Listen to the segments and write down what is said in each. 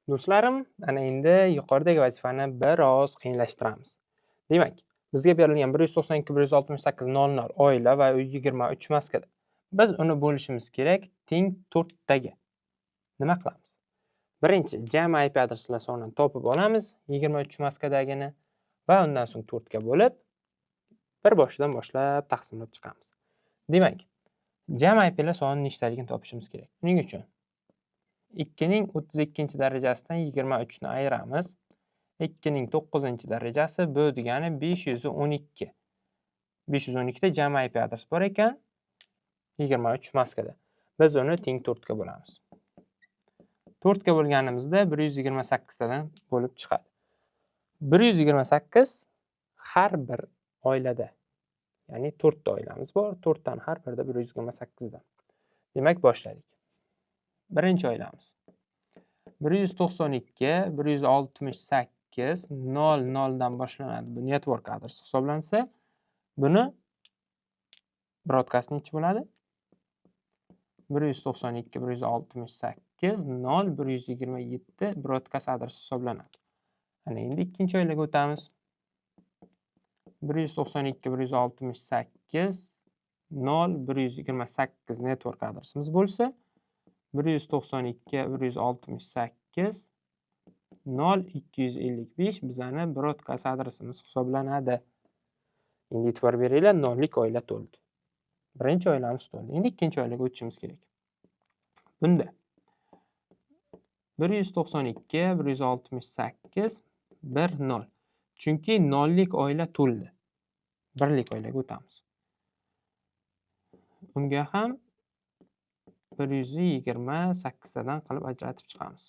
Do'stlarim, ana endi yuqoridagi vazifani biroz qiyinlashtiramiz. Demak, bizga berilgan 192.168.00 oila va uy 23 maskada. Biz uni bo'lishimiz kerak teng 4 taga. Nima qilamiz? Birinchi, jami IP adreslar sonini topib olamiz 23 maskadagini va undan so'ng 4 ga bo'lib, bir boshidan boshlab taqsimlab chiqamiz. Demak, jami IPlar soni nechtaligini topishimiz kerak. Buning uchun 2 ning 32 darajasidan 23 ni ayiramiz. 2 ning 9 darajasi bu degani 512. 512 da jami IP adres bor ekan 23 maskada. Biz uni teng 4 ga bo'lamiz. 4 ga bo'lganimizda 128 tadan bo'lib chiqadi. 128 har bir oilada. Ya'ni 4 ta oilamiz bor. 4 dan har birida 128 dan. Demak, boshladik. Birinchi oilamiz 192, 168, 00 dan boshlanadi. Bu network adresi hisoblansa, buni broadcast nechi bo'ladi? 192, 168, 0, 127 broadcast adresi hisoblanadi. Ana endi ikkinchi oilaga o'tamiz. 192, 168, 0, 128 network adresimiz bo'lsa, 192, 168, 0, 255 bizani broadcast adresimiz hisoblanadi. Endi e'tibor beringlar, 0 lik oila to'ldi. Birinchi oilamiz to'ldi. Endi ikkinchi oilaga o'tishimiz kerak. Bunda 192, 168, 10. Chunki 0 lik oila to'ldi. 1 lik oilaga o'tamiz. Unga ham 128 tadan qilib ajratib chiqamiz.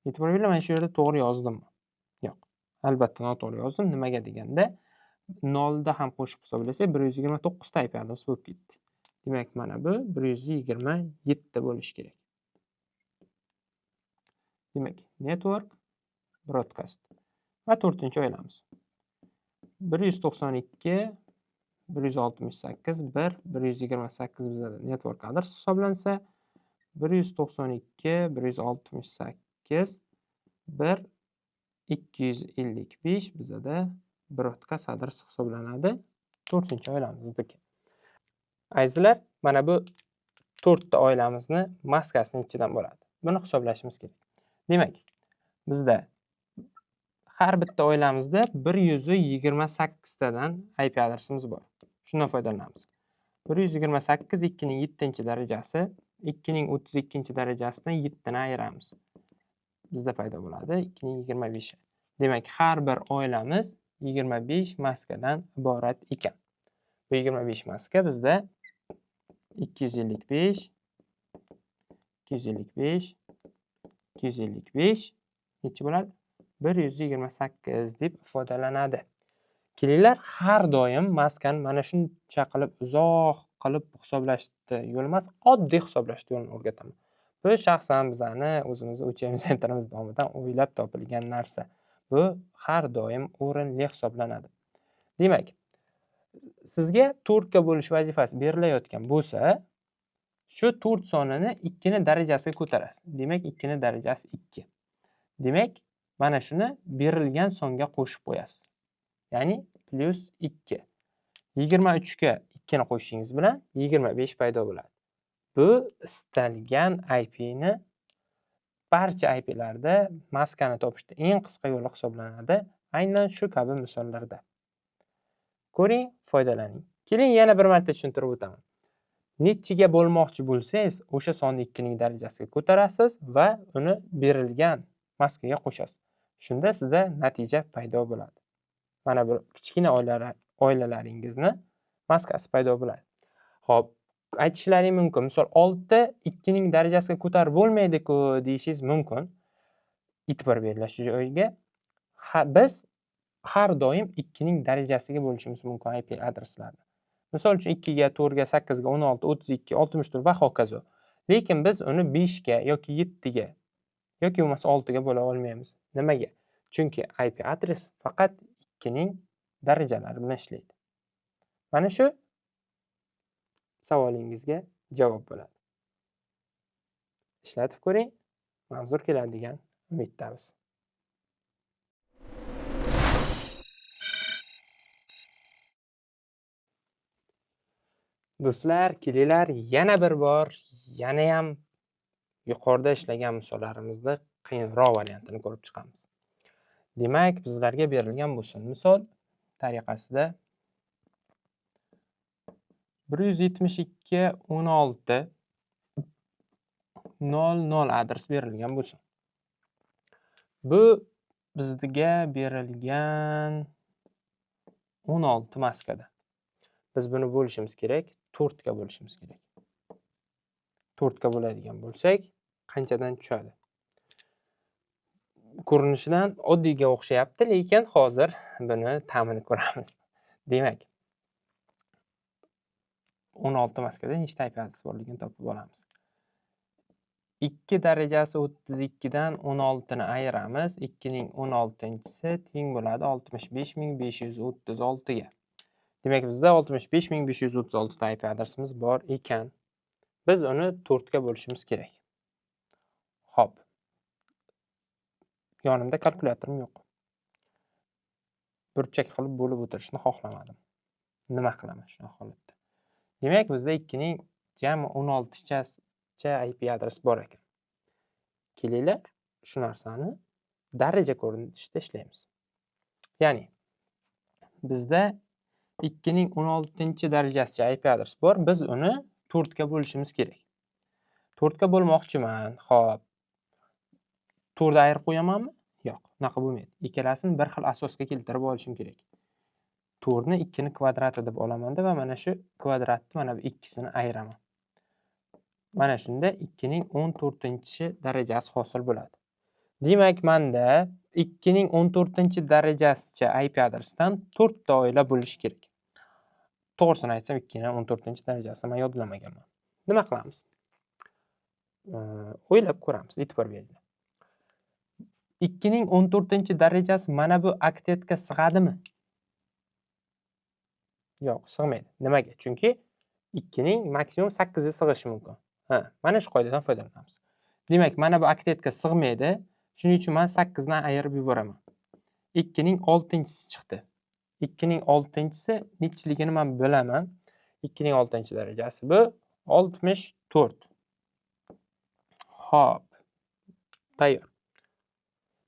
E'tibor beringlar, mana shu yerda to'g'ri yozdimmi? Yo'q. Albatta noto'g'ri yozdim. Nimaga deganda 0 da ham qo'shib hisoblasak 129 ta IP adres bo'lib ketdi. Demak, mana bu 127 bo'lishi kerak. Demak, network broadcast. Va 4-chi oilamiz. 192, 168, 1, 128 bizada network adres hisoblansa, 192, 168, 1, 255 bizada broadcast adres hisoblanadi. 4-chi oilamizniki. Azizlar, mana bu 4 ta oilamizni maskasini ichidan bo'ladi. Buni hisoblashimiz kerak. Demak, bizda har bitta oilamizda 128 tadan IP adresimiz bor. Shundan foydalanamiz. 128 2 ning 7 darajasi, 2 ning 32 darajasidan 7 ni ayiramiz. Bizda paydo bo'ladi 2 ning 25. Demak, har bir oilamiz 25 maskadan iborat ekan. Bu 25 maska bizda 255, 255, 255 necha bo'ladi? 128 deb ifodalanadi. Kelinglar, har doim maskani mana shuncha qilib uzoq qilib hisoblashni yo'l emas, oddiy hisoblashni yo'lini o'rgataman. Bu shaxsan bizani o'zimizni OCM sentrimiz nomidan o'ylab topilgan narsa. Bu har doim o'rinli hisoblanadi. Demak, sizga 4 ga bo'lish vazifasi berilayotgan bo'lsa, shu 4 sonini 2 ni darajasiga ko'tarasiz. Demak, 2 ni darajasi 2. Demak, mana shuni berilgan songa qo'shib qo'yasiz. Ya'ni plus 2. 23 ga 2 ni qo'shishingiz bilan 25 paydo bo'ladi. Bu istalgan IP ni barcha IP larda maskani topishda eng qisqa yo'li hisoblanadi. Aynan shu kabi misollarda. Ko'ring, foydalaning. Keling, yana bir marta tushuntirib o'taman. Nechiga bo'lmoqchi bo'lsangiz, o'sha sonni 2 ning darajasiga ko'tarasiz va uni berilgan maskaga qo'shasiz. Shunda sizda natija paydo bo'ladi. Mana bu kichkina oilalaringizni maskasi paydo bo'ladi. Xo'p, aytishlaring mumkin. Misol 6 2 ning darajasiga ko'tarib bo'lmaydi-ku deyishingiz mumkin. E'tibor beringlar shu joyga. Biz har doim 2 ning darajasiga bo'lishimiz mumkin IP adreslarni. Misol uchun 2 ga, 4 ga, 8 ga, 16, 32, 64 va hokazo. Lekin biz uni 5 ga yoki 7 ga yoki bo'lmasa 6 ga bo'la olmaymiz. Nimaga? Chunki IP adres faqat 2 ning darajalari bilan ishlaydi. Mana shu savolingizga javob bo'ladi. Ishlatib ko'ring. manzur keladi degan umiddamiz. Do'stlar, kelinglar yana bir bor yanayam yuqorida ishlagan misollarimizni qiyinroq variantini ko'rib chiqamiz. Demak, bizlarga berilgan bo'lsin misol tariqasida 172.16.00 adres berilgan bo'lsin. Bu bizga berilgan 16 maskada. Biz buni bo'lishimiz kerak, 4 ga bo'lishimiz kerak. 4 ga bo'ladigan bo'lsak, qanchadan tushadi? Ko'rinishidan oddiyga o'xshayapti, lekin hozir buni ta'mini ko'ramiz. Demak, 16 maskada nechta IP adres borligini topib olamiz. 2 darajasi 32 dan 16 ni ayiramiz. 2 ning 16-si teng bo'ladi 65536 ga. Demak, bizda 65536 ta IP adresimiz bor ekan. Biz uni 4 ga bo'lishimiz kerak. Xo'p. Yonimda kalkulyatorım yo'q. Burchak qilib bo'lib o'tirishni xohlamadim. Nima qilaman shu holatda? Demak, bizda 2 ning jami 16 cha IP adres bor ekan. Kelinglar, shu narsani daraja ko'rinishida ishlaymiz. Ya'ni bizda 2 ning 16-darajasicha IP adres bor. Biz uni 4 ga bo'lishimiz kerak. 4 ga bo'lmoqchiman. Xo'p. 4 ni ayirib qo'yamanmi? Yo'q, unaqa bo'lmaydi. Ikkalasini bir xil asosga keltirib olishim kerak. 4 ni 2 ni kvadrati deb olaman-da va mana shu kvadratni mana bu ikkisini ayiraman. Mana shunda 2 ning 14-darajasi hosil bo'ladi. Demak, menda 2 ning 14-darajasicha IP adresdan 4 ta oila bo'lishi kerak. To'g'risini aytsam, 2 ning 14-darajasini men yodlamaganman. Nima qilamiz? O'ylab ko'ramiz, e'tibor bering. 2 ning 14-darajasi mana bu oktetga sig'adimi? Yo'q, sig'maydi. Nimaga? Chunki 2 ning maksimum 8 ga sig'ishi mumkin. Mana shu qoidadan foydalanamiz. Demak, mana bu oktetga sig'maydi. Shuning uchun men 8 dan ayirib yuboraman. 2 ning 6-si chiqdi. 2 ning 6-si nechiligini men bilaman. 2 ning 6-darajasi bu 64. Xo'p. Tayyor.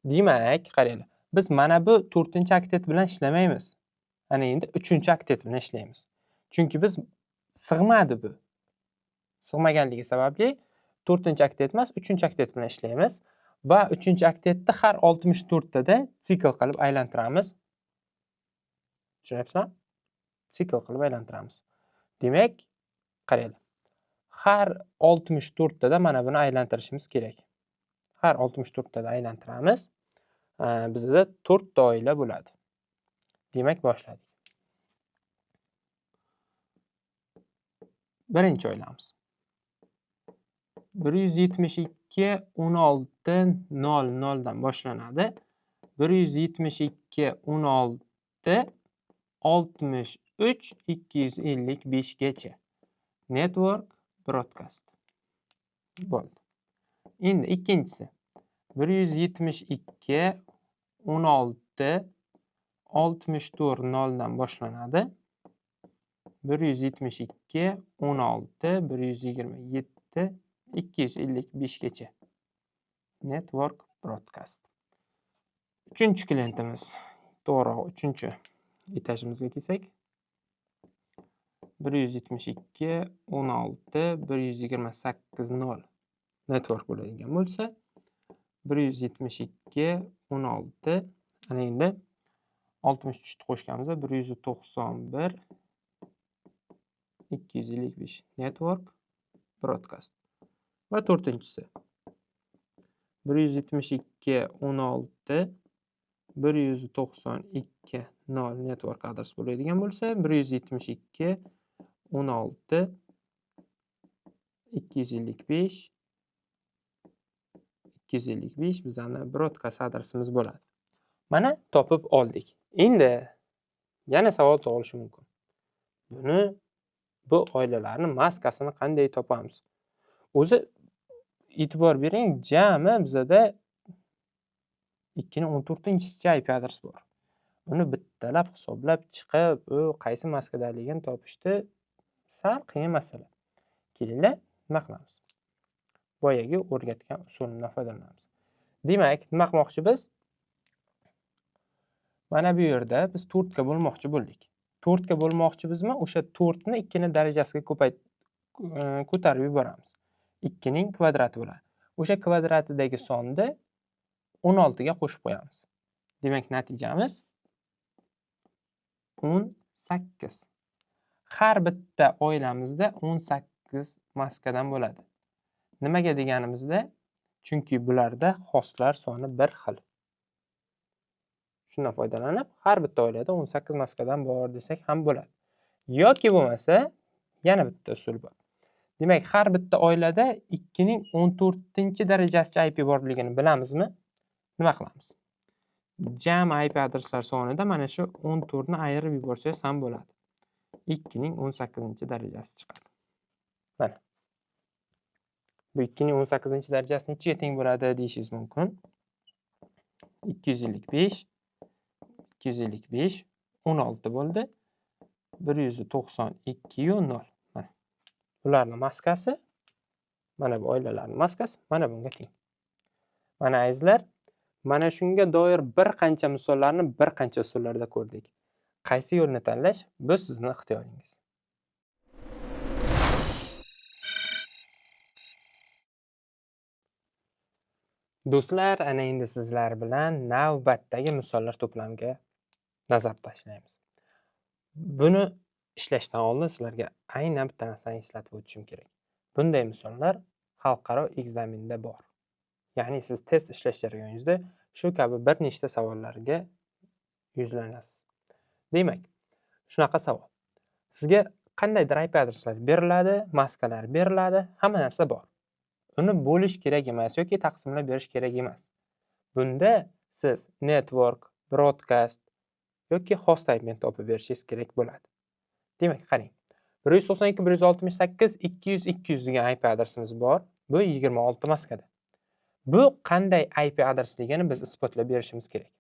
Demak, qaranglar. Biz mana bu 4-oktet bilan ishlamaymiz. Ana endi 3-oktet bilan ishlaymiz. Chunki biz sig'madi bu. Sig'maganligi sababli 4-oktet emas, 3-oktet bilan ishlaymiz va 3-oktetni har 64 tada sikl qilib aylantiramiz. Tushunyapsizmi? Sikl qilib aylantiramiz. Demak, qaranglar. Har 64 tada mana buni aylantirishimiz kerak. Har 64 tada aylantiramiz. Bizda 4 ta oila bo'ladi. Demak, boshladik. Birinchi oilamiz. 172.16.00 dan boshlanadi. 172.16.63.255 gacha. Network broadcast. Bo'ldi. Endi ikkinchisi 172.16.64.0 dan boshlanadi. 172.16.127.255 gacha. Network broadcast. Uchinchi klientimiz. To'g'ri, uchinchi etajimizga kelsak. 172.16.128.0 network bo'ladigan bo'lsa, 172.16 ana endi 63 ni qo'shganimizda 191.255 network broadcast. Va to'rtinchisi 172.16.192.0 network adres bo'ladigan bo'lsa, 172.16.255 bizning broadcast adresimiz bo'ladi. Mana topib oldik. Endi yana savol tug'ilishi mumkin. Bu oilalarning maskasini qanday topamiz? O'zi e'tibor bering, jami bizada 2 ning 14-chisicha IP adres bor. Uni bittalab hisoblab chiqib, u qaysi maskadaligini topishni sal qiyin masala. Kelinglar, nima qilamiz? Boyagi o'rgatgan usulimdan foydalanamiz. Demak, nima qilmoqchi biz? Mana bu yerda biz 4 ga bo'lmoqchi bo'ldik. 4 ga bo'lmoqchi bizmi? O'sha 4 ni 2 ning darajasiga ko'tarib yuboramiz. 2 ning kvadrati bo'ladi. O'sha kvadratidagi sonni 16 ga qo'shib qo'yamiz. Demak, natijamiz 18. Har bitta oilamizda 18 maskadan bo'ladi. Nimaga deganimizda? Chunki bularda xoslar soni bir xil. Shundan foydalanib, har bitta oilada 18 maskadan bor desak ham bo'ladi. Yoki bo'lmasa, yana bitta usul bor. Demak, har bitta oilada 2 ning 14-darajasicha IP borligini bilamizmi? Nima qilamiz? Jami IP adreslar sonida mana shu 14 ni ayirib yuborsangiz ham bo'ladi. 2 ning 18-darajasi chiqadi. Mana. Bu 2 ning 18-darajasi nechaga teng bo'ladi deyishingiz mumkin. 255 16 bo'ldi. 192 yu 0. Mana. Bularning maskasi, mana bu oilalarning maskasi mana bunga teng. Mana azizlar, mana shunga doir bir qancha misollarni bir qancha usullarda ko'rdik. Qaysi yo'lni tanlash bu sizning ixtiyoringiz. Do'stlar, ana endi sizlar bilan navbatdagi misollar to'plamiga nazar tashlaymiz. Buni ishlashdan oldin sizlarga aynan bitta narsani eslatib o'tishim kerak. Bunday misollar xalqaro ekzaminda bor. Ya'ni siz test ishlash jarayoningizda shu kabi bir nechta savollarga yuzlanasiz. Demak, shunaqa savol. Sizga qandaydir IP adreslar beriladi, maskalar beriladi, hamma narsa bor. Uni bo'lish kerak emas yoki taqsimlab berish kerak emas. Bunda siz network, broadcast yoki host type'ni topib berishingiz kerak bo'ladi. Demak, qarang. 192 168 200 200 degan IP adresimiz bor. Bu 26 maskada. Bu qanday IP adresligini biz isbotlab berishimiz kerak.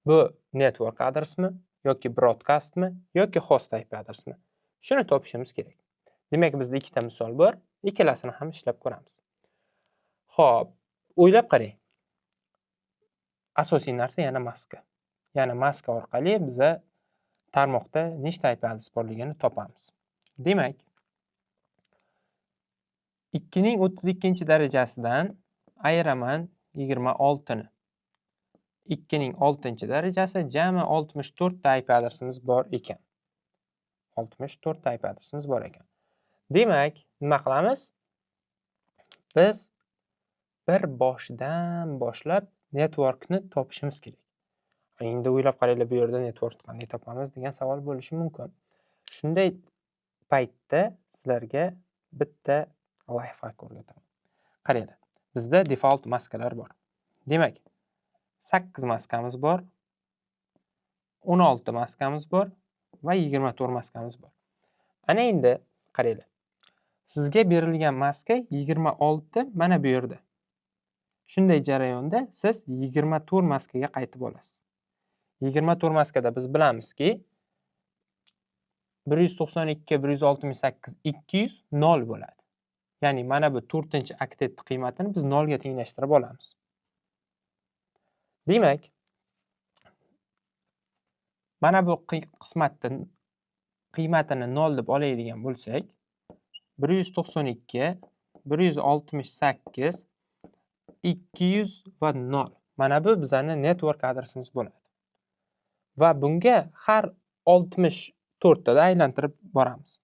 Bu network adresmi yoki broadcastmi yoki host IP adresmi? Shuni topishimiz kerak. Demak, bizda ikkita misol bor. Ikkalasini ham ishlab ko'ramiz. Xo'p, o'ylab qarang. Asosiy narsa yana maska. Ya'ni maska orqali biz tarmoqda nechta IP adres borligini topamiz. Demak, 2 ning 32-darajasidan ayiraman 26 ni. 2 ning 6-darajasi jami 64 ta IP adresimiz bor ekan. 64 ta IP adresimiz bor ekan. Demak, nima qilamiz? Biz bir boshidan boshlab networkni topishimiz kerak. Endi o'ylab qaranglar, bu yerda networkni qanday topamiz degan savol bo'lishi mumkin. Shunday paytda sizlarga bitta life-hack o'rgataman. Qaranglar, bizda default maskalar bor. Demak, 8 maskamiz bor, 16 maskamiz bor va 24 maskamiz bor. Ana endi qaranglar. Sizga berilgan maska 26 mana bu yerda. Shunday jarayonda siz 24 maskaga qaytib olasiz. 24 maskada biz bilamizki 192 168 200 0 bo'ladi. Ya'ni mana bu 4-oktet qiymatini biz 0 ga tenglashtirib olamiz. Demak, mana bu qismatdan qiymatini 0 deb oladigan bo'lsak, 192 168 200 va 0. Mana bu bizning network adresimiz bo'ladi. Va bunga har 64 tada aylantirib boramiz.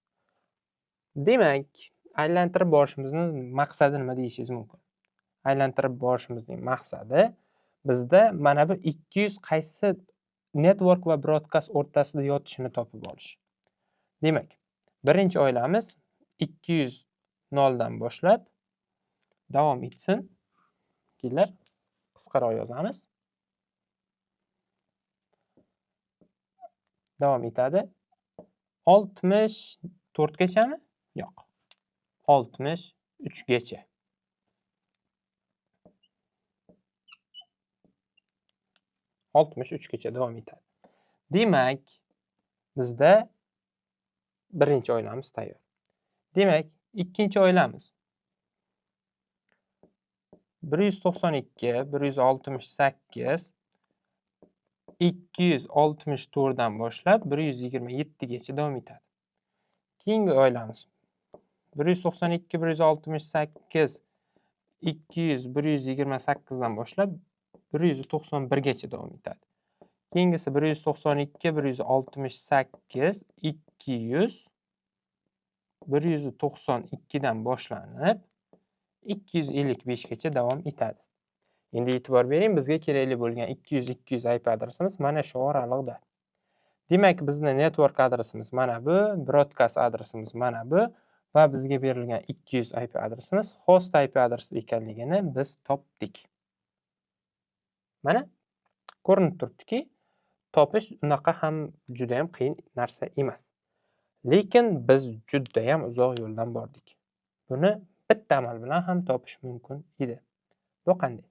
Demak, aylantirib borishimizning maqsadi nima deyishingiz mumkin? Aylantirib borishimizning maqsadi bizda mana bu 200 qaysi network va broadcast o'rtasida yotishini topib olish. Demak, birinchi oilamiz 200 0 dan boshlab davom etsin. Kelar, qisqaroq yozamiz. Davom etadi. 64 gachami? Yo'q. 63 gacha. 63 gacha davom etadi. Demak, bizda birinchi oylamiz tayyor. Demak, ikkinchi oylamiz 192, 168, 264 dan boshlab 127 gacha davom etadi. Keyingi oylamiz 192, 168, 200, 128 dan boshlab 191 gacha davom etadi. Keyingisi 192, 168, 200, 192 dan boshlanib 255 gacha davom etadi. Endi e'tibor bering, bizga kerakli bo'lgan 200 IP adresimiz mana shu oralig'da. Demak, bizning network adresimiz mana bu, broadcast adresimiz mana bu va bizga berilgan 200 IP adresimiz host IP adresi ekanligini biz topdik. Mana ko'rinib turibdiki, topish unaqa ham juda ham qiyin narsa emas. Lekin biz juda ham uzoq yo'ldan bordik. Buni bitta amal bilan ham topish mumkin edi. Bu qanday?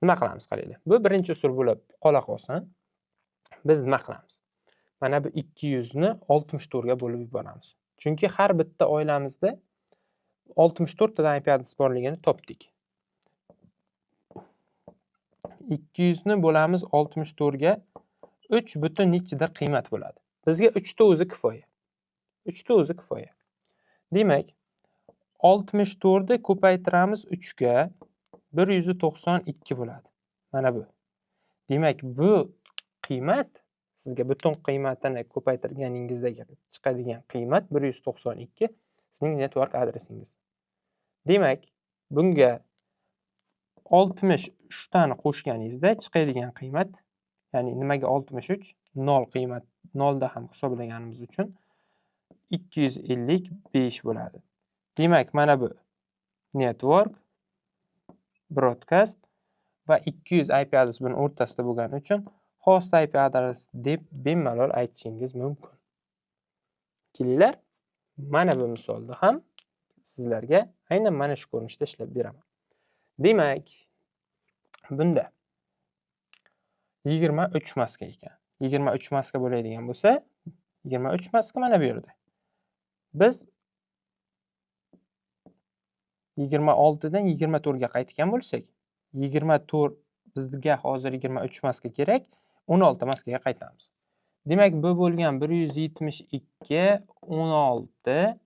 Nima qilamiz qaranglar. Bu birinchi usul bo'lib qola qolsin. Biz nima qilamiz? Mana bu 200 ni 64 ga bo'lib yuboramiz. Chunki har bitta oilamizda 64 tadan IP adres borligini topdik. 200 ni bo'lamiz 64 ga 3 butun nechidir qiymat bo'ladi. Bizga 3 ta o'zi kifoya. 3 ta o'zi kifoya. Demak, 64 ni ko'paytiramiz 3 ga 192 bo'ladi. Mana bu. Demak, bu qiymat sizga butun qiymatini ko'paytirganingizdagi chiqadigan qiymat 192 sizning network adresingiz. Demak, bunga 63 tani qo'shganingizda chiqadigan qiymat, ya'ni nimaga 63? 0 qiymat, 0 da ham hisoblaganimiz uchun 255 bo'ladi. Demak, mana bu network, broadcast va 200 IP adres bilan o'rtasida bo'lgani uchun host IP adres deb bemalol aytishingiz mumkin. Kelinglar, mana bu misolda ham sizlarga aynan mana shu ko'rinishda ishlab beraman. Demak, bunda 23 maska ekan. 23 maska bo'ladigan bo'lsa, 23 maska mana bu yerda. Biz 26 dan 24 ga qaytgan bo'lsak, 24 bizga hozir 23 maska kerak, 16 maskaga qaytamiz. Demak, bu bo'lgan 172, 16,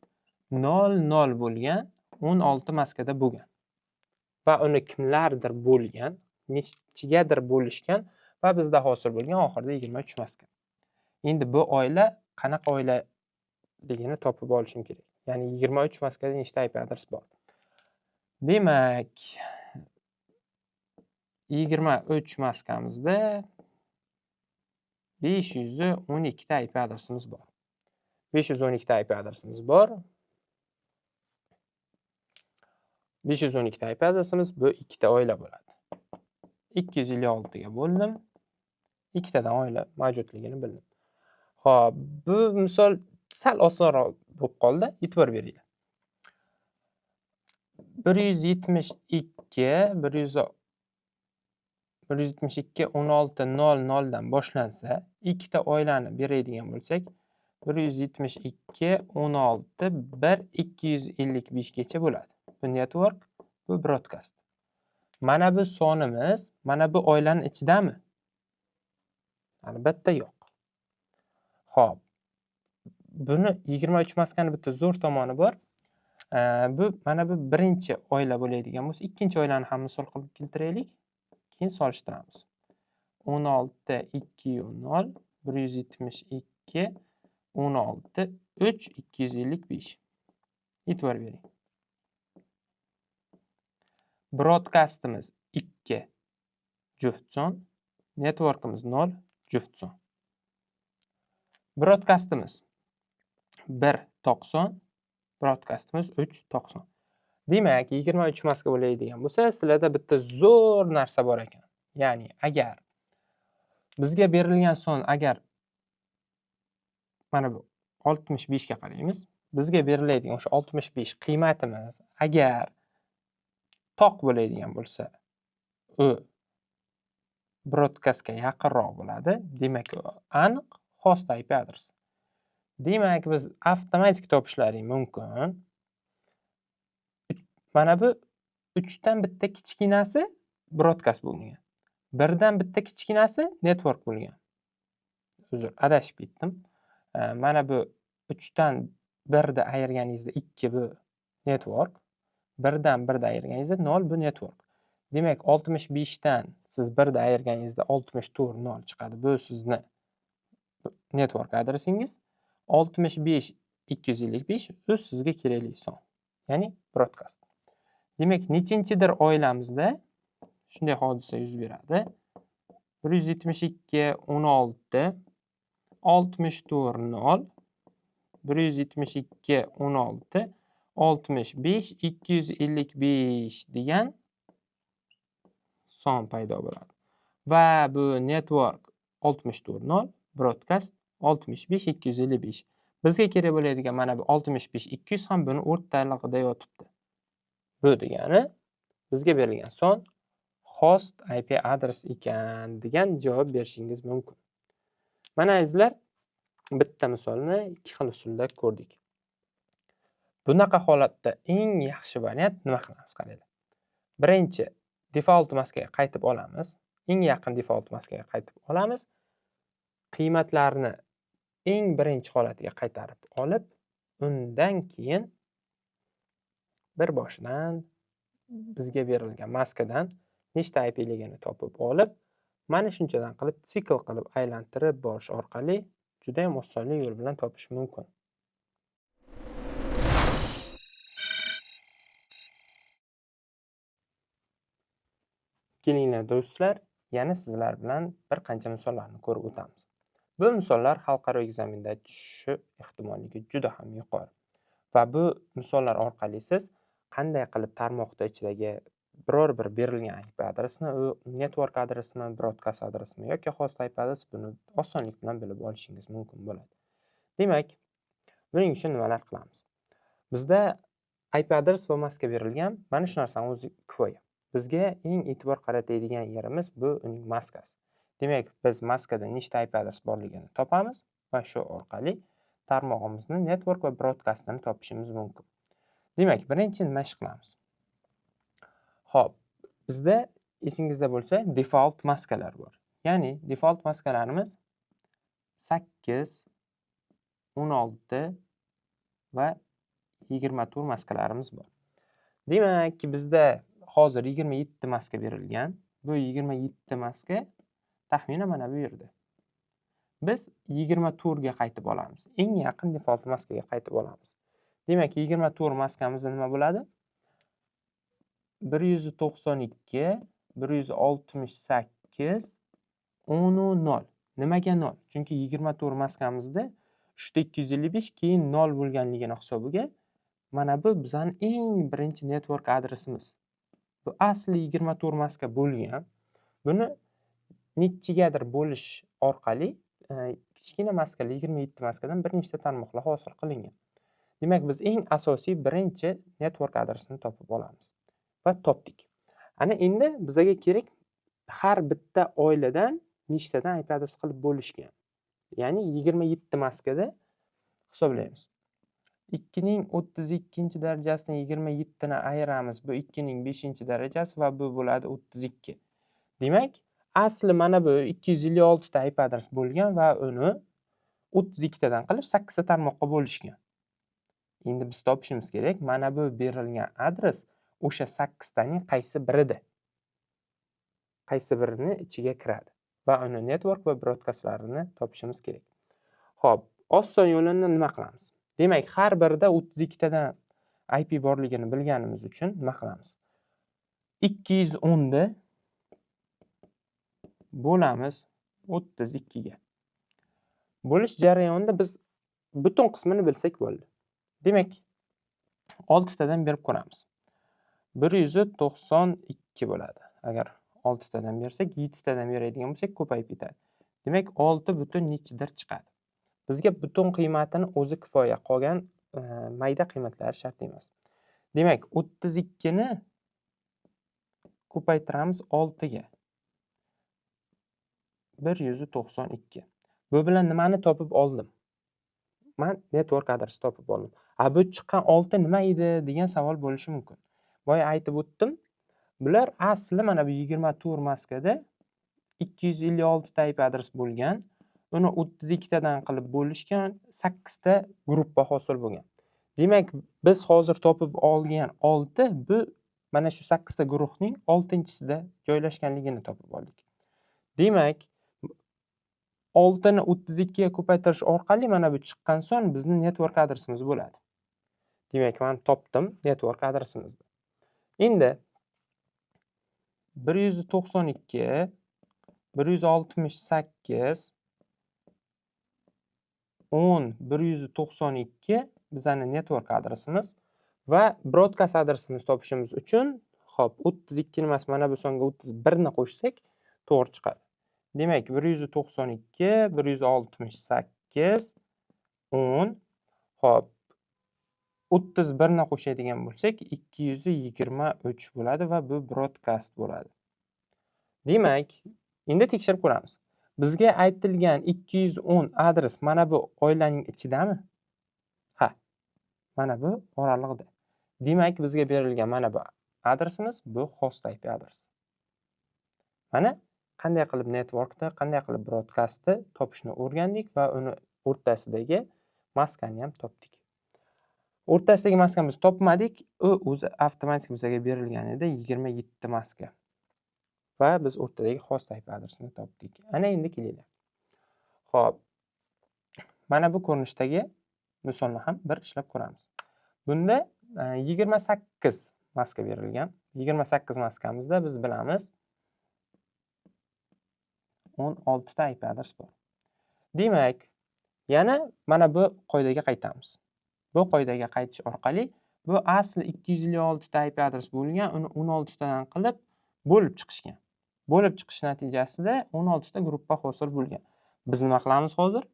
00 bo'lgan 16 maskada bo'lgan. Va uni kimlardir bo'lgan, nechigadir bo'lishgan va bizda hosil bo'lgan oxirida 23 maska. Endi bu oila qanaqa oila degani topib olishim kerak. Ya'ni 23 maskada nechta IP adres bor? Demak, 23 maskamizda 512 ta IP adresimiz bor. 512 ta IP adresimiz bor. 512 ta IP adresimiz bu ikkita oila bo'ladi. 256 ga bo'ldim. Ikkitadan oila mavjudligini bildim. Xo'p, bu misol sal osonroq bo'lib qoldi. E'tibor beringlar. 172 1600 dan boshlansa, ikkita oilani beradigan bo'lsak, 172 16 1 255 gacha bo'ladi. Bu network, bu broadcast. Mana bu sonimiz, mana bu oilaning ichidami? Albatta yo'q. Xo'p. Buni 23 maskani bitta zo'r tomoni bor. Bu mana bu birinchi oila bo'ladigan bo'lsa, ikkinchi oilani ham misol qilib keltiraylik. Keyin solishtiramiz. 16 210 172 16 3 255. E'tibor bering. Broadcastimiz 2 juft son, networkimiz 0 juft son. Broadcastimiz 1 toqson, broadcastimiz 3 toqson. Demak, 23 maska bo'ladigan bo'lsa, sizlarda bitta zo'r narsa bor ekan. Ya'ni, agar bizga berilgan son agar mana bu 65 ga qaraymiz, bizga beriladigan o'sha 65 qiymatimiz agar toq bo'ladigan bo'lsa, u broadcastga yaqinroq bo'ladi. Demak, aniq host IP adresi. Demak, biz avtomatik topishlaring mumkin. Mana bu 3 dan bitta kichkinasi broadcast bo'lgan. 1 dan bitta kichkinasi network bo'lgan. Uzr, adashib ketdim. Mana bu 3 dan 1 da ayirganingizda 2 bu network, 1 dan 1 da ayirganingizda 0 bu network. Demak, 65 dan siz 1 da ayirganingizda 64 0 chiqadi. Bu sizni network adresingiz. 65 255 o'z sizga kerakli son. Ya'ni broadcast. Demak, nechinchidir oilamizda shunday hodisa yuz beradi. 172 16 64 0 172 16 65 255 degan son paydo bo'ladi. Va bu network 64 0 broadcast 65 255. Bizga kerak bo'ladigan mana bu 65 200 ham buni o'rtalig'ida yotibdi. Bu degani bizga berilgan son host IP adres ekan degan javob berishingiz mumkin. Mana azizlar, bitta misolni ikki xil usulda ko'rdik. Bunaqa holatda eng yaxshi variant nima qilamiz qaranglar. Birinchi default maskaga qaytib olamiz. Eng yaqin default maskaga qaytib olamiz. Qiymatlarni eng birinchi holatiga qaytarib olib, undan keyin bir boshidan bizga berilgan maskadan nechta IP'ligini topib olib, mana shunchadan qilib sikl qilib aylantirib borish orqali juda ham osonlik yo'l bilan topish mumkin. Kelinglar do'stlar, yana sizlar bilan bir qancha misollarni ko'rib o'tamiz. Bu misollar xalqaro ekzamenda tushishi ehtimolligi juda ham yuqori. Va bu misollar orqali siz qanday qilib tarmoqda ichidagi biror bir berilgan IP adresini, u network adresini, broadcast adresini yoki host IP adresi buni osonlik bilan bilib olishingiz mumkin bo'ladi. Demak, buning uchun nimalar qilamiz? Bizda IP adres va maska berilgan, mana shu narsani o'zi kifoya. Bizga eng e'tibor qaratadigan yerimiz bu uning maskasi. Demak, biz maskada nechta IP adres borligini topamiz va shu orqali tarmog'imizni network va broadcastini topishimiz mumkin. Demak, birinchi nima ish qilamiz? Xo'p, bizda esingizda bo'lsa, default maskalar bor. Ya'ni default maskalarimiz 8, 16 va 24 maskalarimiz bor. Demak, bizda hozir 27 maska berilgan. Bu 27 maska taxminan mana bu yerda. Biz 24 ga qaytib olamiz. Eng yaqin default maskaga qaytib olamiz. Demak, 24 maskamizda nima bo'ladi? 192 168 10 Nimaga 0? Chunki 24 maskamizda 3 255 keyin 0 bo'lganligini hisobiga mana bu bizning eng birinchi network adresimiz. Bu asli 24 maska bo'lgan. Buni nechigadir bo'lish orqali kichkina maskalar 27 maskadan bir nechta tarmoqlar hosil qilingan. Demak, biz eng asosiy birinchi network adresini topib olamiz va topdik. Ana endi bizga kerak har bitta oiladan nechtadan IP adres qilib bo'lishgan. Ya'ni 27 maskada hisoblaymiz. 2 ning 32 darajasidan 27 ni ayiramiz. Bu 2 ning 5 darajasi va bu bo'ladi 32. Demak, asli mana bu 256 ta IP adres bo'lgan va uni 32 tadan qilib 8 ta tarmoqqa bo'lishgan. Endi biz topishimiz kerak, mana bu berilgan adres o'sha 8 taning qaysi birida? Qaysi birini ichiga kiradi va uni network va broadcastlarini topishimiz kerak. Xo'p, oson yo'lini nima qilamiz? Demak, har birida 32 tadan IP borligini bilganimiz uchun nima qilamiz? 210 ni bo'lamiz 32 ga. Bo'lish jarayonida biz butun qismini bilsak bo'ldi. Demak, 6 tadan berib ko'ramiz. 192 bo'ladi. Agar 6 tadan bersak, 7 tadan beradigan bo'lsak, ko'payib ketadi. Demak, 6 butun nechidir chiqadi. Bizga butun qiymatini o'zi kifoya, qolgan mayda qiymatlari shart emas. Demak, 32 ni ko'paytiramiz 6 ga. 192. Bu bilan nimani topib oldim? Men network adresi topib oldim. Bu chiqqan 6 nima edi degan savol bo'lishi mumkin. Boya aytib o'tdim. Bular asli mana bu 24 maskada 256 ta IP adres bo'lgan. Uni 32 tadan qilib bo'lishgan, 8 ta gruppa hosil bo'lgan. Demak, biz hozir topib olgan 6 bu mana shu 8 ta guruhning 6-chisida joylashganligini topib oldik. Demak, 6 ni 32 ga ko'paytirish orqali mana bu chiqqan son bizning network adresimiz bo'ladi. Demak, men topdim network adresimizni. Endi 192 168 10 192 bizning network adresimiz va broadcast adresimizni topishimiz uchun, xo'p, 32 ni emas, mana bu songa 31 ni qo'shsak, to'g'ri chiqadi. Demak, 192 168 10 xo'p, 31 ni qo'shadigan bo'lsak, 223 bo'ladi va bu broadcast bo'ladi. Demak, endi tekshirib ko'ramiz. Bizga aytilgan 210 adres mana bu oilaning ichidami? Ha, mana bu oralig'ida. Demak, bizga berilgan mana bu adresimiz bu host IP adresi. Mana qanday qilib networkni, qanday qilib broadcastni topishni o'rgandik va uni o'rtasidagi maskani ham topdik. O'rtasidagi maskani biz topmadik, u o'zi avtomatik bizga berilgan edi 27 maska. Va biz o'rtadagi host IP adresini topdik. Ana endi kelinglar. Xo'p. Mana bu ko'rinishdagi misolni ham bir ishlab ko'ramiz. Bunda 28 maska berilgan. 28 maskamizda biz bilamiz 16 ta IP adres bor. Demak, yana mana bu qoidaga qaytamiz. Bu qoidaga qaytish orqali bu asli 256 ta IP adres bo'lgan, uni 16 tadan qilib bo'lib chiqishgan. Bo'lib chiqish natijasida 16 ta gruppa hosil bo'lgan. Biz nima qilamiz hozir?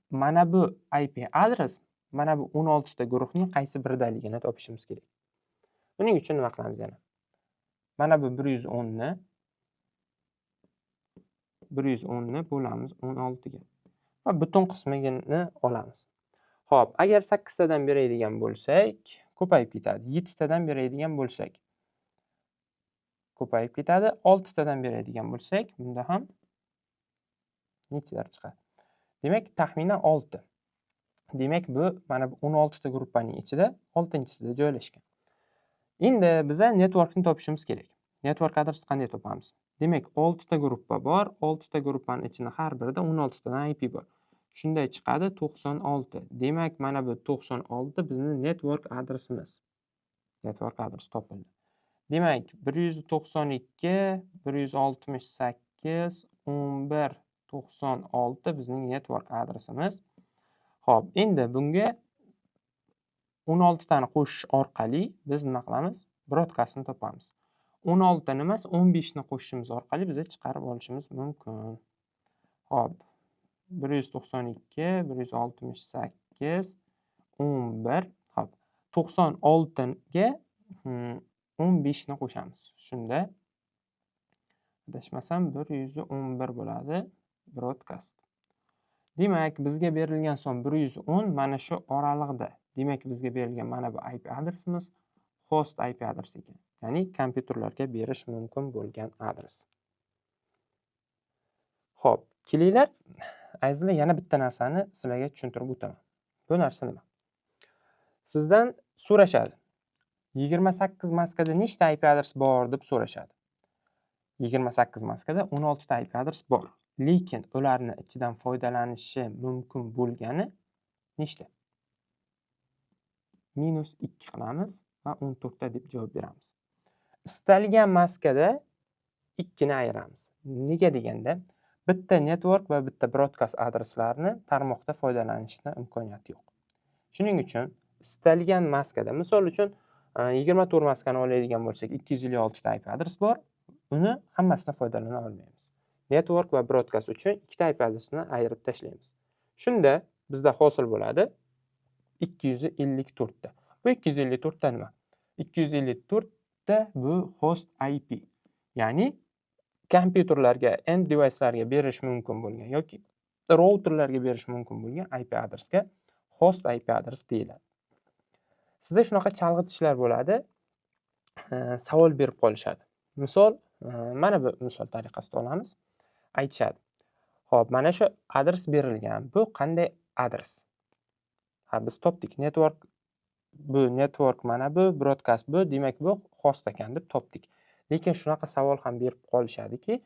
Mana bu IP adres, mana bu 16 ta guruhning qaysi biridaligini topishimiz kerak. Buning uchun nima qilamiz yana? Mana bu 110 ni bo'lamiz 16 ga. Va butun qismini olamiz. Xo'p, agar 8 tadan beradigan bo'lsak, ko'payib ketadi. 7 tadan beradigan bo'lsak, ko'payib ketadi. 6 tadan beradigan bo'lsak, bunda ham nechalar chiqadi? Demak, taxminan 6. Demak, bu mana bu 16 ta gruppaning ichida 6-chisida joylashgan. Endi biz networkni topishimiz kerak. Network adresini qanday topamiz? Demak, 6 ta gruppa bor. 6 ta gruppaning ichida har birida 16 tadan IP bor. Shunday chiqadi 96. Demak, mana bu 96 bizning network adresimiz. Network adresi topildi. Demak, 192 168 11 96 bizning network adresimiz. Xo'p, endi bunga 16 tani qo'shish orqali biz nima qilamiz? Broadcastni topamiz. 16 tani emas, 15 ni qo'shishimiz orqali biz chiqarib olishimiz mumkin. Xo'p, 192 168 11 xo'p, 96 ga 15 ni qo'shamiz. Shunda adashmasam 111 bo'ladi broadcast. Demak, bizga berilgan son 110 mana shu oralig'ida. Demak, bizga berilgan mana bu IP adresimiz host IP adresi ekan. Ya'ni kompyuterlarga berish mumkin bo'lgan adres. Xo'p, kelinglar, azizlar, yana bitta narsani sizlarga tushuntirib o'taman. Bu narsa nima? Sizdan so'rashadi. 28 maskada nechta IP adres bor deb so'rashadi. 28 maskada 16 ta IP adres bor. Lekin ularni ichidan foydalanishi mumkin bo'lgani nechta? -2 qilamiz va 14 ta deb javob beramiz. Istalgan maskada 2 ni ayiramiz. Nega deganda, bitta network va bitta broadcast adreslarini tarmoqda foydalanishda imkoniyati yo'q. Shuning uchun istalgan maskada, misol uchun 24 maskani oladigan bo'lsak, 256 ta IP adres bor. Uni hammasidan foydalana olmaymiz. Network va broadcast uchun 2 ta IP adresini ayirib tashlaymiz. Shunda bizda hosil bo'ladi 254 ta. Bu 254 ta nima? 254 ta bu host IP. Ya'ni kompyuterlarga, end device'larga berish mumkin bo'lgan yoki routerlarga berish mumkin bo'lgan IP adresga host IP adres deyiladi. Sizda shunaqa chalg'itishlar bo'ladi, savol berib qolishadi. Misol, mana bu misol tariqasida olamiz. Aytishadi: "Xo'p, mana shu adres berilgan. Bu qanday adres?" Biz topdik. Network mana bu, broadcast bu, demak bu host ekan deb topdik. Lekin shunaqa savol ham berib qolishadiki,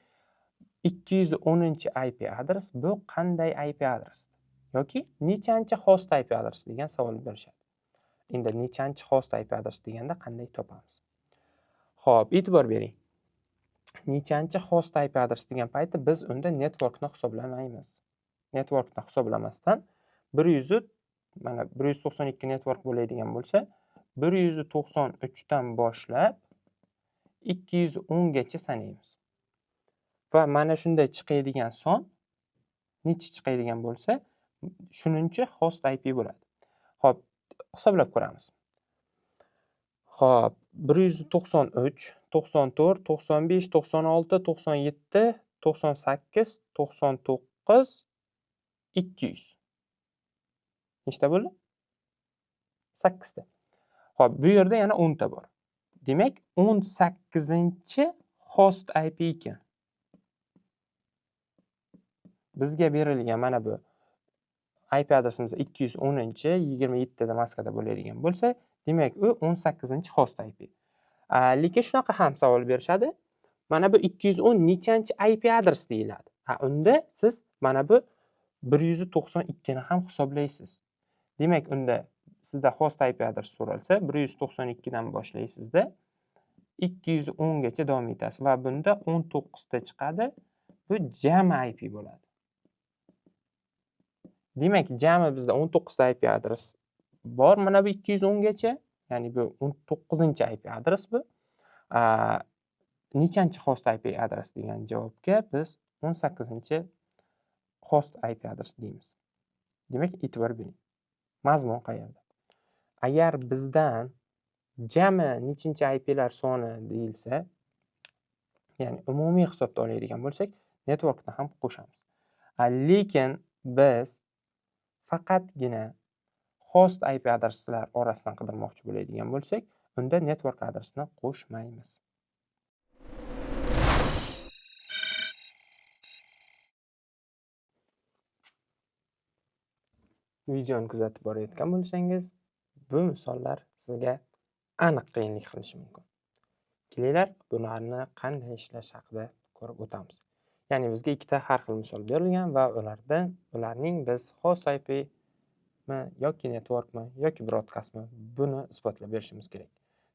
210 IP adres bu qanday IP adres? Yoki nechanchi host IP adres degan savol berishadi. Endi nechanchi host IP adres deganda qanday topamiz? Xo'p, e'tibor bering. Nechanchi host IP adres degan payti biz unda networkni hisoblamaymiz. Networkni hisoblamasdan 192 network bo'ladigan bo'lsa, 193 dan boshlab 210 gacha sanaymiz. Va mana shunday chiqadigan son necha chiqadigan bo'lsa, shuningcha host IP bo'ladi. Xo'p, hisoblab ko'ramiz. Xo'p, 193, 94, 95, 96, 97, 98, 99, 200. Nechta bo'ldi? 8 ta. Xo'p, bu yerda yana 10 ta bor. Demak, 18-chi host IP ekan. Bizga berilgan mana bu IP adresimiz 210-27 da Moskvada bo'ladigan bo'lsa, demak u 18-chi host IP. Lekin shunaqa ham savol berishadi. Mana bu 210 nechanchi IP adres deyiladi. Unda siz mana bu 192 ni ham hisoblaysiz. Demak, unda sizda host IP adres so'ralsa, 192 dan boshlaysizda 210 gacha davom etasiz va bunda 19 ta chiqadi. Bu jami IP bo'ladi. Demak, jami bizda 19 ta IP adres bor mana bu 210 gacha, ya'ni bu 19-chi IP adres bu. Nechanchi host IP adres degan javobga biz 18-chi host IP adres deymiz. Demak, e'tibor bering. Mazmun qayerda? Agar bizdan jami nechanchi IPlar soni deyilsa, ya'ni umumiy hisobda oladigan bo'lsak, networkni ham qo'shamiz. Lekin biz faqatgina host IP adreslar orasidan qidirmoqchi bo'ladigan bo'lsak, unda network adresini qo'shmaymiz. Videoni kuzatib borayotgan bo'lsangiz, bu misollar sizga aniq qiyinlik qilishi mumkin. Kelinglar, bularni qanday ishlash haqida ko'rib o'tamiz. Ya'ni bizga ikkita har xil misol berilgan va ularning biz host IP mi yoki networkmi yoki broadcastmi buni isbotlab berishimiz kerak.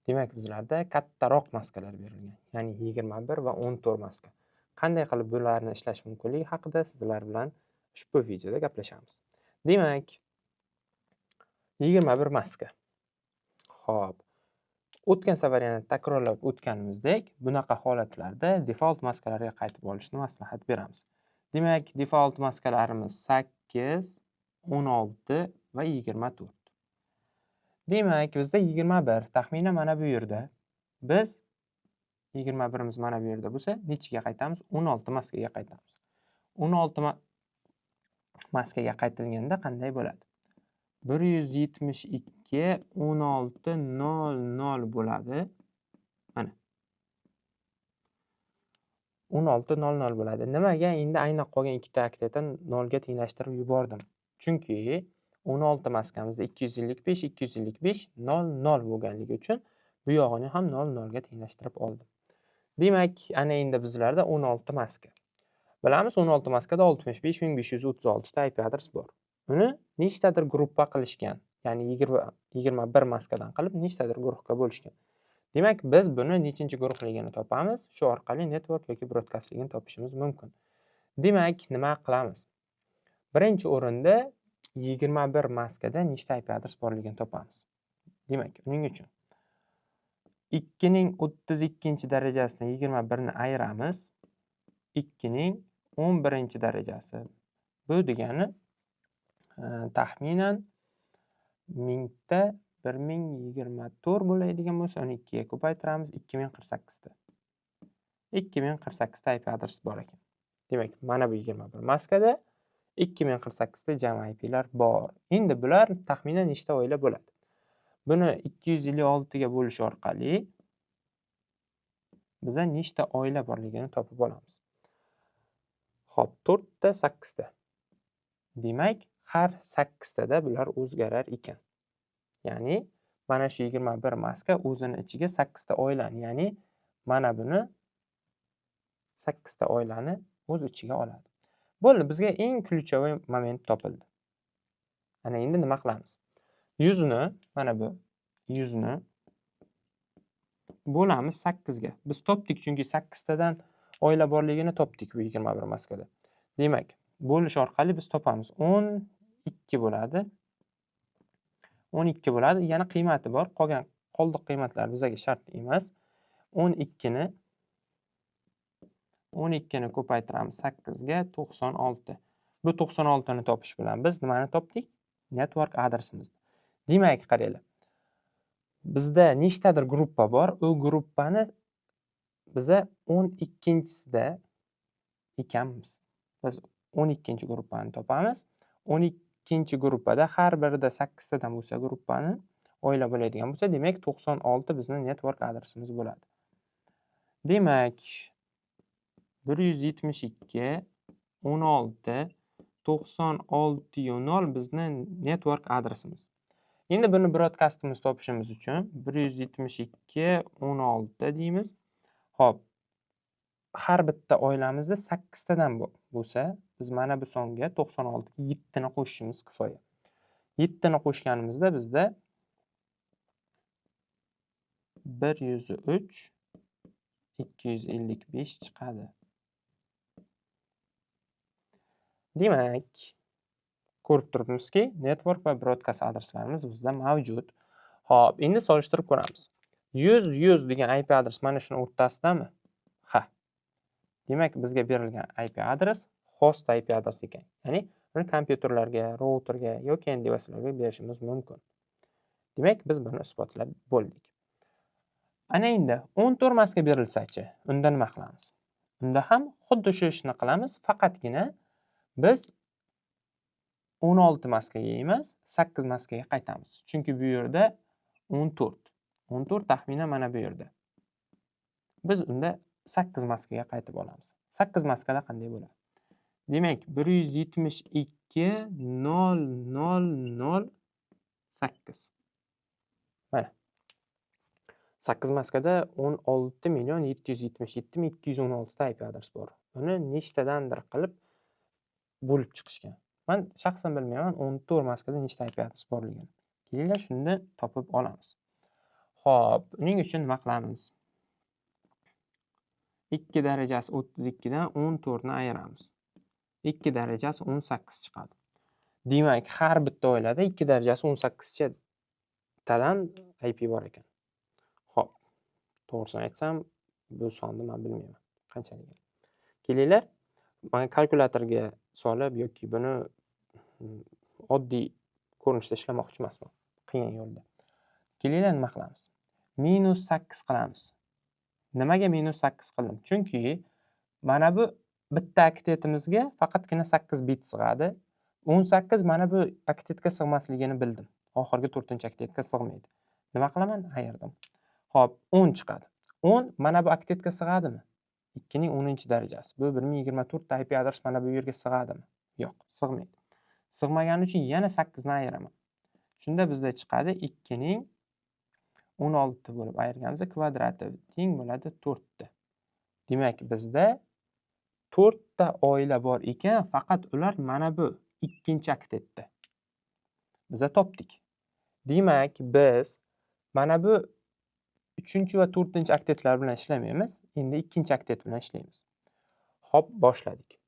Demak, bizlarda kattaroq maskalar berilgan, ya'ni 21 va 14 maska. Qanday qilib bularni ishlash mumkinligi haqida sizlar bilan ushbu videoda gaplashamiz. Demak, 21 maska. Xo'p, o'tgan safar yana takrorlab o'tganimizdek, bunaqa holatlarda default maskalarga qaytib olishni maslahat beramiz. Demak, default maskalarimiz 8, 16 va 24. Demak, bizda 21 taxminan mana bu yerda. Biz 21imiz mana bu yerda bo'lsa, nechiga qaytamiz? 16 maskaga qaytamiz. 16 maskaga qaytilganda qanday bo'ladi? 172 16 00 bo'ladi. Mana 16 00 bo'ladi. Nimaga endi aynan qolgan ikkita oktetdan 0 ga tenglashtirib yubordim? Chunki 16 maskamizda 255 255 00 bo'lganligi uchun bu yog'ini ham 00 ga tenglashtirib oldim. Demak, ana endi bizlarda 16 maska. Bilamiz, 16 maskada 65536 ta IP adres bor. Uni nechtadir gruppa qilishgan, ya'ni 21 maskadan qilib nechtadir guruhga bo'lishgan. Demak, biz buni nechinchi guruhligini topamiz, shu orqali network yoki broadcastligini topishimiz mumkin. Demak, nima qilamiz? Birinchi o'rinda 21 maskada nechta IP adres borligini topamiz. Demak, uning uchun 2 ning 32-darajasidan 21 ni ayiramiz. 2 ning 11-darajasi. Bu degani taxminan 1000 ta 1024 bo'ladigan bo'lsa, uni 2 ga ko'paytiramiz, 2048 ta. 2048 ta IP adresi bor ekan. Demak, mana bu 21 maskada 2048 ta jami IP'lar bor. Endi bular taxminan nechta oila bo'ladi? Buni 256 ga bo'lish orqali biza nechta oila borligini topib olamiz. Xo'p, 4 ta 8 ta. Demak, har 8 tada bular o'zgarar ekan. Ya'ni mana shu 21 maska o'zini ichiga 8 ta oilani, ya'ni mana buni 8 ta oilani o'z ichiga oladi. Bo'ldi, bizga eng ключевой moment topildi. Ana endi nima qilamiz? 100 ni, mana bu 100 ni bo'lamiz 8 ga. Biz topdik, chunki 8 tadan oila borligini topdik bu 21 maskada. Demak, bo'lish orqali biz topamiz. 12 bo'ladi. 12 bo'ladi. Yana qiymati bor. Qoldiq qiymatlar bizga shart emas. 12 ni ko'paytiramiz 8 ga 96. Bu 96 ni topish bilan biz nimani topdik? Network adresimizni. Demak, qaranglar. Bizda nechtadir gruppa bor. U gruppani biza 12-sida ekanmiz. Biz 12-gruppani topamiz. 12-gruppada har birida 8 tadan bo'lsa gruppani oila bo'ladigan bo'lsa, demak 96 bizning network adresimiz bo'ladi. Demak, 172 16 96 bizning network adresimiz. Endi buni broadcastimiz topishimiz uchun 172 16 deymiz. Xo'p, har bitta oilamizda 8 tadan bo'lsa, biz mana bu songa 96 ga 7 ni qo'shishimiz kifoya. 7 ni qo'shganimizda bizda 103 255 chiqadi. Demak, ko'rib turibmizki, network va broadcast adreslarimiz bizda mavjud. Xo'p, endi solishtirib ko'ramiz. 100 degan IP adres mana shuni o'rtasidami? Ha. Demak, bizga berilgan IP adres host IP adresi ekan. Ya'ni buni kompyuterlarga, routerga yoki devicelarga berishimiz mumkin. Demak, biz buni isbotlab bo'ldik. Ana endi 14 maska berilsa-chi, unda nima qilamiz? Unda ham xuddi shu ishni qilamiz, faqatgina biz 16 maskaga emas, 8 maskaga qaytamiz. Chunki bu yerda 14 taxminan mana bu yerda. Biz unda 8 maskaga qaytib olamiz. 8 maskada qanday bo'ladi? Demak, 172 008. Mana. 8 maskada 16.777.216 ta IP adres bor. Uni nechtadandir qilib bo'lib chiqishgan. Men shaxsan bilmayman 14 maskada nechta IP adres borligini. Kelinglar shuni topib olamiz. Xo'p, uning uchun nima qilamiz? 2 darajasi 32 dan 14 ni ayiramiz. 2 darajasi 18 chiqadi. Demak, har bitta oilada 2 darajasi 18 tadan IP bor ekan. Xo'p, to'g'risini aytsam, bu sonni men bilmayman qanchalik. Kelinglar, men kalkulyatorga solib yoki buni oddiy ko'rinishda ishlamoqchi emasman, qiyin yo'lda. Kelinglar nima qilamiz? -8 qilamiz. Nimaga -8 qildim? Chunki mana bu bitta aktetimizga faqatgina 8 bit sig'adi. 18 mana bu aktetga sig'masligini bildim. Oxirgi 4-aktetga sig'maydi. Nima qilaman? Ayirdim. Xo'p, 10 chiqadi. 10 mana bu aktetga sig'adimi? 2 ning 10-darajasi. Bu 1024 ta IP adres mana bu yerga sig'adimi? Yo'q, sig'maydi. Sig'magani uchun yana 8 ni ayiraman. Shunda bizda chiqadi 2 ning 16 bo'lib ayirganimizda kvadrati teng bo'ladi 4 ta. Demak, bizda 4 ta oila bor ekan, faqat ular mana bu 2-aktetda. Biza topdik. Demak, biz mana bu 3 va 4-aktetlar bilan ishlamaymiz. Endi 2-aktet bilan ishlaymiz. Hop, boshladik.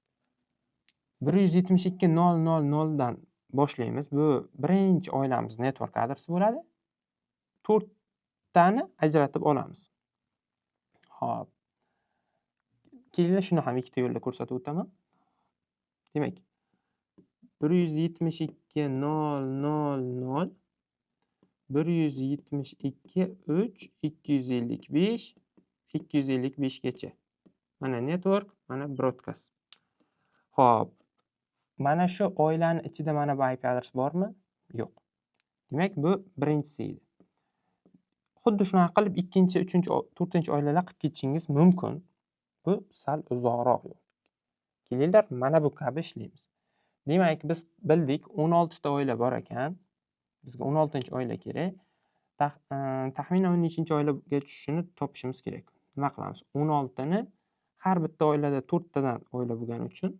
172.000 dan boshlaymiz. Bu birinchi oilamiz network adresi bo'ladi. 4 tani ajratib olamiz. Hop. Kelinglar, shuni ham ikkita yo'lda ko'rsatib o'taman. Demak, 172.000 172 3 255 255 gacha. mana network, mana broadcast. Xo'p, mana shu oilani ichida mana bu IP adres bormi? Yo'q. Demak, bu birinchisi edi. Xuddi shunaqa qilib 2-chi, 3-chi, 4-chi oilalar qilib ketishingiz mumkin. Bu sal uzoqroq yo'l. Kelinglar, mana bu kabi ishlaymiz. Demak, biz bildik 16 ta oila bor ekan. Bizga 16-chi oila kerak. Taxminan 13-chi oilaga tushishini topishimiz kerak. Nima qilamiz? 16 ni har bitta oilada 4 tadan oila bo'lgani uchun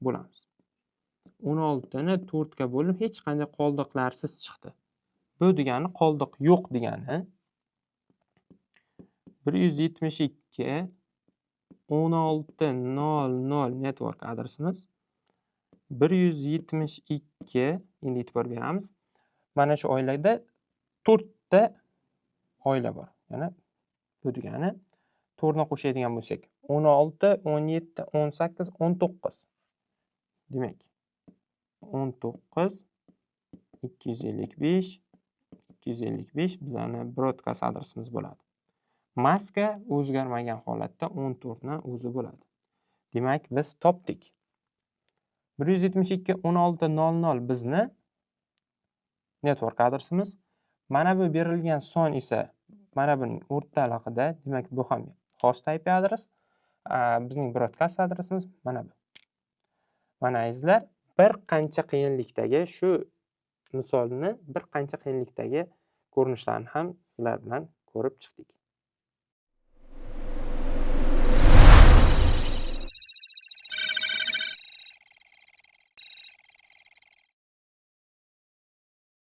bo'lamiz. 16 ni 4 ga bo'lib hech qanday qoldiqlarsiz chiqdi. Bu degani qoldiq yo'q degani 172 1600 network adresimiz 172 endi e'tibor beramiz. Mana shu oilada 4 ta oila bor. Yana bu degani 4 ni qo'shadigan bo'lsak 16, 17, 18, 19. Demak 19 255 255 bizani broadcast adresimiz bo'ladi. Maska o'zgarmagan holatda 14 ni o'zi bo'ladi. Demak, biz topdik. 172 1600 bizni network adresimiz. Mana bu berilgan son esa mana buning o'rtalig'ida, demak bu ham host IP adres. Bizning broadcast adresimiz mana bu. Mana izlar, bir qancha qiyinlikdagi shu misolni bir qancha qiyinlikdagi ko'rinishlarni ham sizlar bilan ko'rib chiqdik.